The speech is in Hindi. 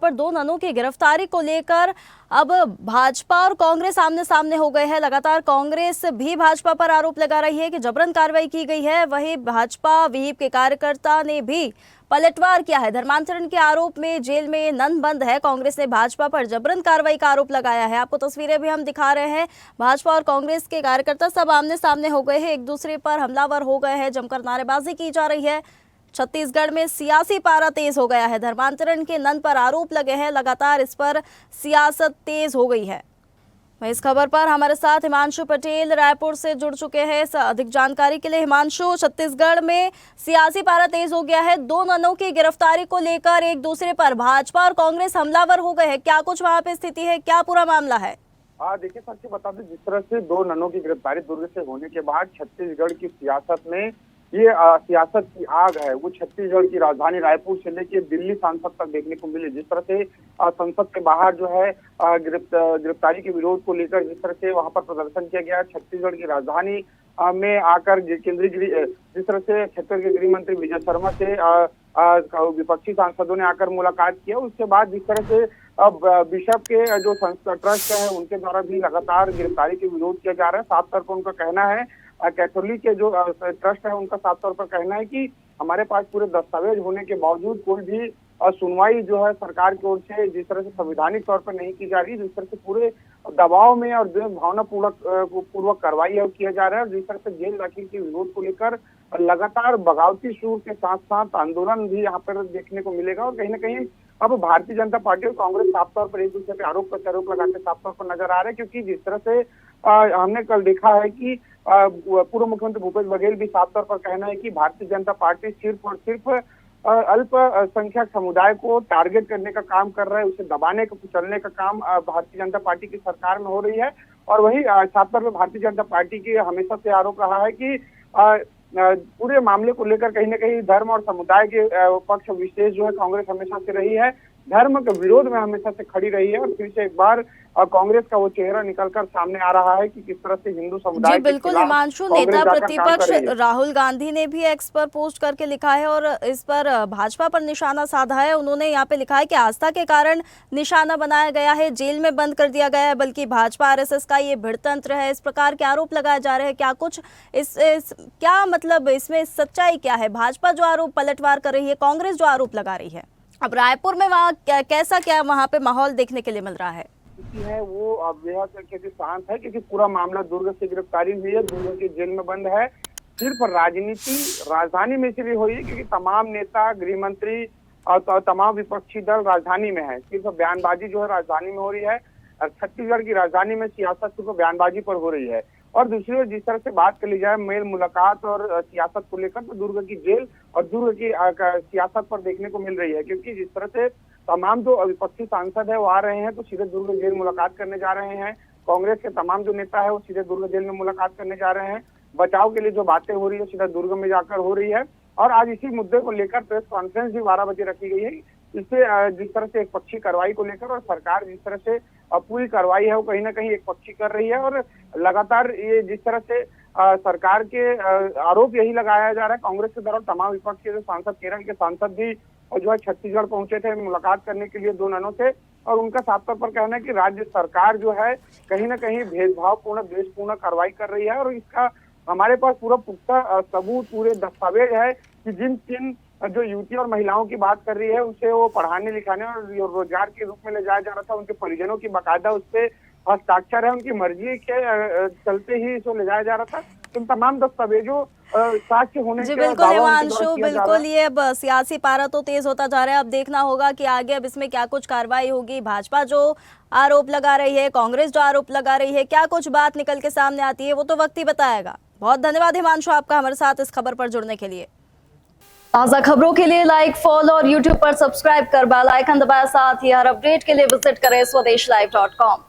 पर दो ननों की गिरफ्तारी को लेकर अब भाजपा और कांग्रेस आमने सामने हो गए हैं। लगातार कांग्रेस भी भाजपा पर आरोप लगा रही है कि जबरन कार्रवाई की गई है। वहीं भाजपा विहिप के कार्यकर्ता ने भी पलटवार किया है। धर्मांतरण के आरोप में जेल में नन बंद है। कांग्रेस ने भाजपा पर जबरन कार्रवाई का आरोप लगाया है। आपको तस्वीरें भी हम दिखा रहे हैं। भाजपा और कांग्रेस के कार्यकर्ता सब आमने सामने हो गए हैं, एक दूसरे पर हमलावर हो गए हैं, जमकर नारेबाजी की जा रही है। छत्तीसगढ़ में सियासी पारा तेज हो गया है। धर्मांतरण के नन पर आरोप लगे हैं, लगातार इस पर सियासत तेज हो गई है। इस खबर पर हमारे साथ हिमांशु पटेल रायपुर से जुड़ चुके हैं अधिक जानकारी के लिए। हिमांशु, छत्तीसगढ़ में सियासी पारा तेज हो गया है। दो ननों की गिरफ्तारी को लेकर एक दूसरे पर भाजपा और कांग्रेस हमलावर हो गए हैं। क्या कुछ वहां पे स्थिति है, क्या पूरा मामला है? देखिए, सच बता दें, जिस तरह से दो ननों की गिरफ्तारी दुर्ग से होने के बाद छत्तीसगढ़ की सियासत में ये सियासत की आग है, वो छत्तीसगढ़ की राजधानी रायपुर से लेकर दिल्ली सांसद तक देखने को मिली। जिस तरह से संसद के बाहर जो है गिरफ्तारी के विरोध को लेकर जिस तरह से वहां पर प्रदर्शन किया गया, छत्तीसगढ़ की राजधानी में आकर जिस तरह से छत्तीसगढ़ के गृह मंत्री विजय शर्मा से विपक्षी सांसदों ने आकर मुलाकात किया। उसके बाद जिस तरह से अब बिशप के जो संस्था ट्रस्ट है उनके द्वारा भी लगातार गिरफ्तारी के विरोध किया जा रहा है। साफ तौर पर उनका कहना है, कैथोलिक के जो ट्रस्ट है उनका साफ तौर पर कहना है कि हमारे पास पूरे दस्तावेज होने के बावजूद कोई भी सुनवाई जो है सरकार की ओर से जिस तरह से संवैधानिक तौर पर नहीं की जा रही, जिस तरह से पूरे दबाव में और भावना पूर्वक कार्रवाई किया जा रहा है, जिस तरह से जेल दाखिल के विरोध को लेकर लगातार बगावती सुर के साथ साथ आंदोलन भी यहाँ पर देखने को मिलेगा। और कहीं ना कहीं अब भारतीय जनता पार्टी और कांग्रेस साफ तौर पर एक दूसरे पे आरोप प्रत्यारोप लगाते साफ तौर पर नजर आ रहे हैं, क्योंकि जिस तरह से हमने कल देखा है कि पूर्व मुख्यमंत्री भूपेश बघेल भी साफ तौर पर कहना है कि भारतीय जनता पार्टी सिर्फ और सिर्फ अल्पसंख्यक समुदाय को टारगेट करने का काम कर रहा है, उसे दबाने का कुचलने का काम भारतीय जनता पार्टी की सरकार में हो रही है। और वही साफ तौर पर भारतीय जनता पार्टी की हमेशा से आरोप रहा है कि पूरे मामले को लेकर कहीं ना कहीं धर्म और समुदाय के पक्ष विशेष जो है कांग्रेस हमेशा से रही है, धर्म के विरोध में हमेशा से खड़ी रही है। और फिर से एक बार कांग्रेस का वो चेहरा निकलकर सामने आ रहा है कि किस तरह से हिंदू समुदाय जी बिल्कुल हिमांशु, नेता प्रतिपक्ष राहुल गांधी ने भी एक्स पर पोस्ट करके लिखा है और इस पर भाजपा पर निशाना साधा है। उन्होंने यहाँ पे लिखा है कि आस्था के कारण निशाना बनाया गया है, जेल में बंद कर दिया गया है, बल्कि भाजपा आरएसएस का ये भिड़तंत्र है। इस प्रकार के आरोप लगाए जा रहे हैं। क्या कुछ क्या मतलब इसमें सच्चाई क्या है? भाजपा जो आरोप पलटवार कर रही है, कांग्रेस जो आरोप लगा रही है, अब रायपुर में वहाँ कैसा क्या वहाँ पे माहौल देखने के लिए मिल रहा है? है वो अब बेहद शांत है, क्योंकि पूरा मामला दुर्ग से गिरफ्तारी हुई है, दुर्ग के जेल में बंद है। सिर्फ राजनीति राजधानी में इसलिए हुई है क्योंकि तमाम नेता, गृह मंत्री और तमाम विपक्षी दल राजधानी में है। सिर्फ बयानबाजी जो है राजधानी में हो रही है और छत्तीसगढ़ की राजधानी में सियासत सिर्फ बयानबाजी पर हो रही है। और दूसरी ओर जिस तरह से बात कर ली जाए मेल मुलाकात और सियासत को लेकर, तो दुर्ग की जेल और दुर्ग की सियासत पर देखने को मिल रही है, क्योंकि जिस तरह से तमाम जो विपक्षी सांसद है वो आ रहे हैं तो सीधे दुर्ग जेल मुलाकात करने जा रहे हैं। कांग्रेस के तमाम जो नेता है वो सीधे दुर्ग जेल में मुलाकात करने जा रहे हैं। बचाव के लिए जो बातें हो रही है सीधा दुर्ग में जाकर हो रही है। और आज इसी मुद्दे को लेकर प्रेस कॉन्फ्रेंस भी 12 बजे रखी गई है। इससे जिस तरह से एक पक्षी कार्रवाई को लेकर और सरकार जिस तरह से पूरी कार्रवाई है वो कहीं ना कहीं एक पक्षी कर रही है। और लगातार ये जिस तरह से सरकार के आरोप यही लगाया जा रहा है कांग्रेस के द्वारा, तमाम विपक्ष के जो सांसद, केरल के सांसद भी और जो है छत्तीसगढ़ पहुंचे थे मुलाकात करने के लिए दो ननों से, और उनका साफ तौर पर कहना है कि राज्य सरकार जो है कहीं ना कहीं भेदभावपूर्ण, द्वेषपूर्ण कार्रवाई कर रही है। और इसका हमारे पास पूरा पुख्ता सबूत, पूरे दस्तावेज है कि जिन जो युवती और महिलाओं की बात कर रही है उसे वो पढ़ाने लिखाने और रोजगार के रूप में ले जाया जा रहा था, उनके परिजनों की बाकायदा उस पर हस्ताक्षर है, उनकी मर्जी के चलते ही इसको ले जाया जा रहा था। इन तमाम दस्तावेजों साक्ष्य होने जी बिल्कुल हिमांशु, बिल्कुल ये अब सियासी पारा तो तेज होता जा रहा है। अब देखना होगा कि आगे अब इसमें क्या कुछ कार्रवाई होगी। भाजपा जो आरोप लगा रही है, कांग्रेस जो आरोप लगा रही है, क्या कुछ बात निकल के सामने आती है वो तो वक्त ही बताएगा। बहुत धन्यवाद हिमांशु आपका हमारे साथ इस खबर पर जुड़ने के लिए। ताज़ा खबरों के लिए लाइक, फॉलो और यूट्यूब पर सब्सक्राइब कर बेल आइकन दबाएं। साथ ही हर अपडेट के लिए विजिट करें स्वदेशलाइव.com।